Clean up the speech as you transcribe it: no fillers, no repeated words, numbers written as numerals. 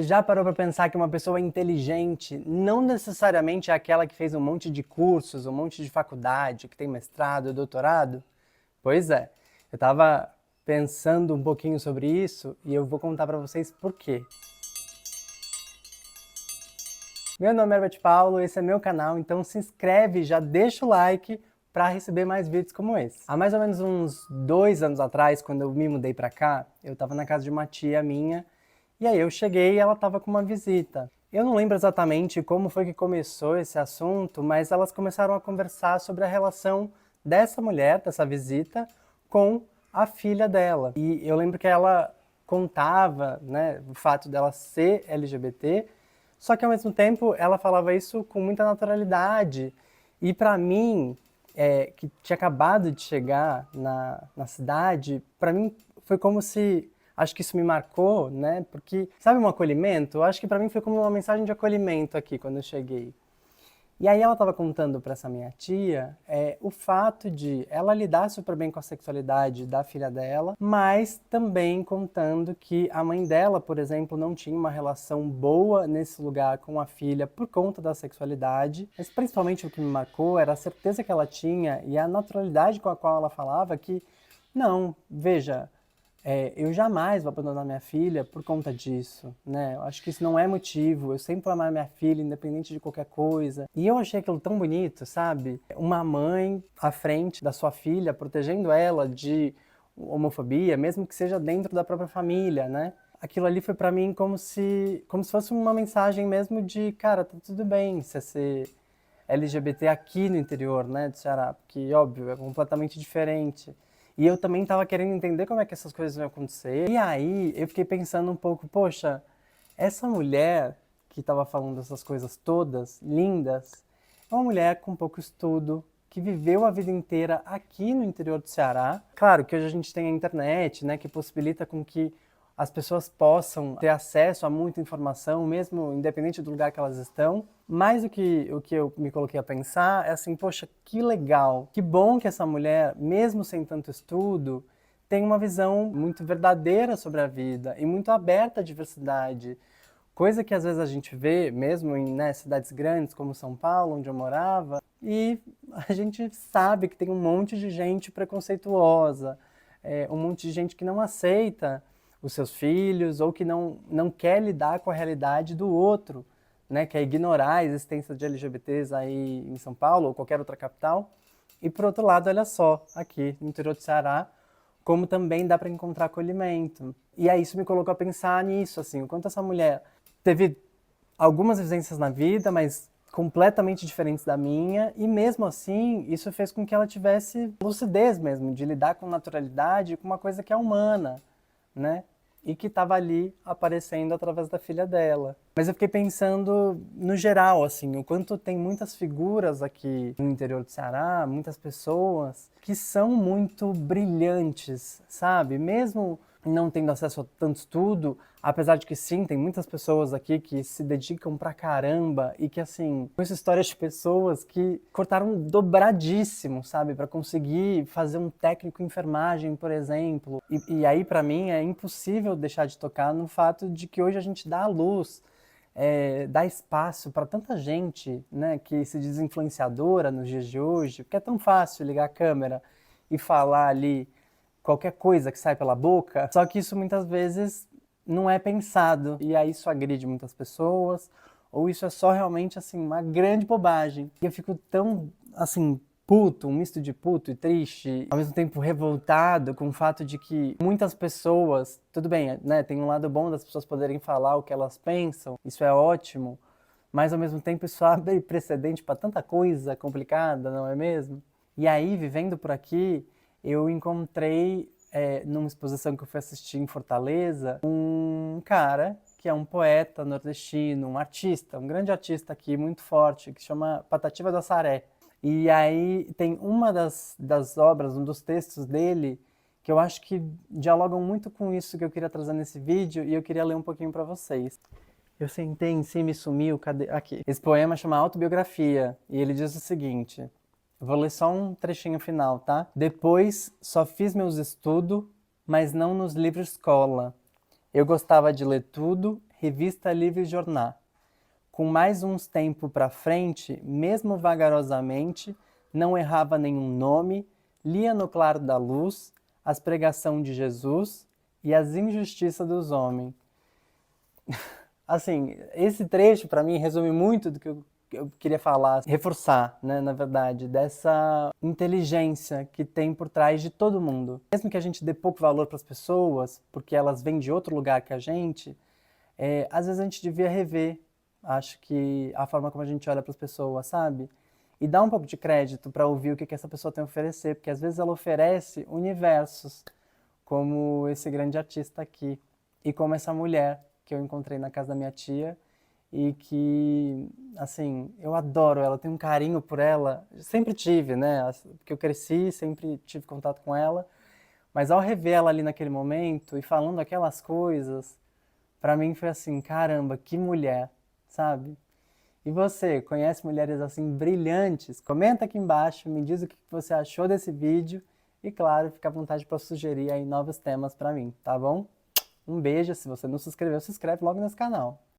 Já parou para pensar que uma pessoa inteligente não necessariamente é aquela que fez um monte de cursos, um monte de faculdade, que tem mestrado, doutorado? Pois é, eu estava pensando um pouquinho sobre isso e eu vou contar para vocês por quê. Meu nome é Herbert Paulo, esse é meu canal, então se inscreve, já deixa o like para receber mais vídeos como esse. Há mais ou menos uns 2 anos atrás, quando eu me mudei para cá, eu estava na casa de uma tia minha. E aí eu cheguei e ela estava com uma visita. Eu não lembro exatamente como foi que começou esse assunto, mas elas começaram a conversar sobre a relação dessa mulher, dessa visita, com a filha dela. E eu lembro que ela contava, né, o fato dela ser LGBT, só que ao mesmo tempo ela falava isso com muita naturalidade. E para mim, que tinha acabado de chegar na cidade, para mim foi como se... Acho que isso me marcou, né? Porque, sabe um acolhimento? Eu acho que para mim foi como uma mensagem de acolhimento aqui, quando eu cheguei. E aí ela estava contando para essa minha tia o fato de ela lidar super bem com a sexualidade da filha dela, mas também contando que a mãe dela, por exemplo, não tinha uma relação boa nesse lugar com a filha por conta da sexualidade. Mas principalmente o que me marcou era a certeza que ela tinha e a naturalidade com a qual ela falava que, não, veja, eu jamais vou abandonar minha filha por conta disso, né? Eu acho que isso não é motivo, eu sempre vou amar minha filha, independente de qualquer coisa. E eu achei aquilo tão bonito, sabe? Uma mãe à frente da sua filha, protegendo ela de homofobia, mesmo que seja dentro da própria família, né? Aquilo ali foi pra mim como se fosse uma mensagem mesmo de, cara, tá tudo bem você ser LGBT aqui no interior, né, do Ceará, porque, óbvio, é completamente diferente. E eu também estava querendo entender como é que essas coisas iam acontecer. E aí eu fiquei pensando um pouco, poxa, essa mulher que estava falando essas coisas todas, lindas, é uma mulher com pouco estudo, que viveu a vida inteira aqui no interior do Ceará. Claro que hoje a gente tem a internet, né, que possibilita com que as pessoas possam ter acesso a muita informação, mesmo independente do lugar que elas estão. Mas o que eu me coloquei a pensar é assim, poxa, que legal, que bom que essa mulher, mesmo sem tanto estudo, tem uma visão muito verdadeira sobre a vida e muito aberta à diversidade. Coisa que às vezes a gente vê, mesmo em, né, cidades grandes como São Paulo, onde eu morava, e a gente sabe que tem um monte de gente preconceituosa, um monte de gente que não aceita os seus filhos ou que não quer lidar com a realidade do outro, né, que é ignorar a existência de LGBTs aí em São Paulo ou qualquer outra capital. E por outro lado, olha só, aqui no interior do Ceará, como também dá para encontrar acolhimento. E aí isso me colocou a pensar nisso, assim, o quanto essa mulher teve algumas vivências na vida, mas completamente diferentes da minha, e mesmo assim, isso fez com que ela tivesse lucidez mesmo, de lidar com naturalidade, com uma coisa que é humana, né? E que estava ali aparecendo através da filha dela. Mas eu fiquei pensando no geral, assim, o quanto tem muitas figuras aqui no interior do Ceará, muitas pessoas que são muito brilhantes, sabe? Mesmo não tendo acesso a tanto estudo, apesar de que sim, tem muitas pessoas aqui que se dedicam pra caramba e que, assim, conheço histórias de pessoas que cortaram dobradíssimo, sabe, pra conseguir fazer um técnico em enfermagem, por exemplo. E aí, pra mim, é impossível deixar de tocar no fato de que hoje a gente dá à luz, dá espaço para tanta gente, né, que se diz influenciadora nos dias de hoje, porque é tão fácil ligar a câmera e falar ali qualquer coisa que sai pela boca, só que isso muitas vezes não é pensado, e aí isso agride muitas pessoas, ou isso é só realmente, assim, uma grande bobagem. E eu fico tão, assim, puto, um misto de puto e triste, ao mesmo tempo revoltado com o fato de que muitas pessoas, tudo bem, né, tem um lado bom das pessoas poderem falar o que elas pensam, isso é ótimo, mas ao mesmo tempo isso abre precedente para tanta coisa complicada, não é mesmo? E aí, vivendo por aqui, eu encontrei, numa exposição que eu fui assistir em Fortaleza, um cara que é um poeta nordestino, um artista, um grande artista aqui, muito forte, que chama Patativa do Assaré. E aí tem uma das obras, um dos textos dele, que eu acho que dialogam muito com isso que eu queria trazer nesse vídeo, e eu queria ler um pouquinho para vocês. Eu sentei em cima e sumiu, cadê? Aqui. Esse poema chama Autobiografia, e ele diz o seguinte... Vou ler só um trechinho final, tá? Depois, só fiz meus estudos, mas não nos livros escola. Eu gostava de ler tudo, Revista Livre Jornal. Com mais uns tempo para frente, mesmo vagarosamente, não errava nenhum nome, lia no claro da luz as pregação de Jesus e as injustiças dos homens. Assim, esse trecho para mim resume muito do que eu queria falar, reforçar, né, na verdade, dessa inteligência que tem por trás de todo mundo. Mesmo que a gente dê pouco valor para as pessoas, porque elas vêm de outro lugar que a gente, às vezes a gente devia rever, acho que a forma como a gente olha para as pessoas, sabe? E dar um pouco de crédito para ouvir o que essa pessoa tem a oferecer, porque às vezes ela oferece universos, como esse grande artista aqui, e como essa mulher que eu encontrei na casa da minha tia, e que, assim, eu adoro ela, tenho um carinho por ela, sempre tive, né, porque eu cresci, sempre tive contato com ela, mas ao rever ela ali naquele momento e falando aquelas coisas, pra mim foi assim, caramba, que mulher, sabe? E você, conhece mulheres assim brilhantes? Comenta aqui embaixo, me diz o que você achou desse vídeo e, claro, fica à vontade para sugerir aí novos temas pra mim, tá bom? Um beijo, se você não se inscreveu, se inscreve logo nesse canal.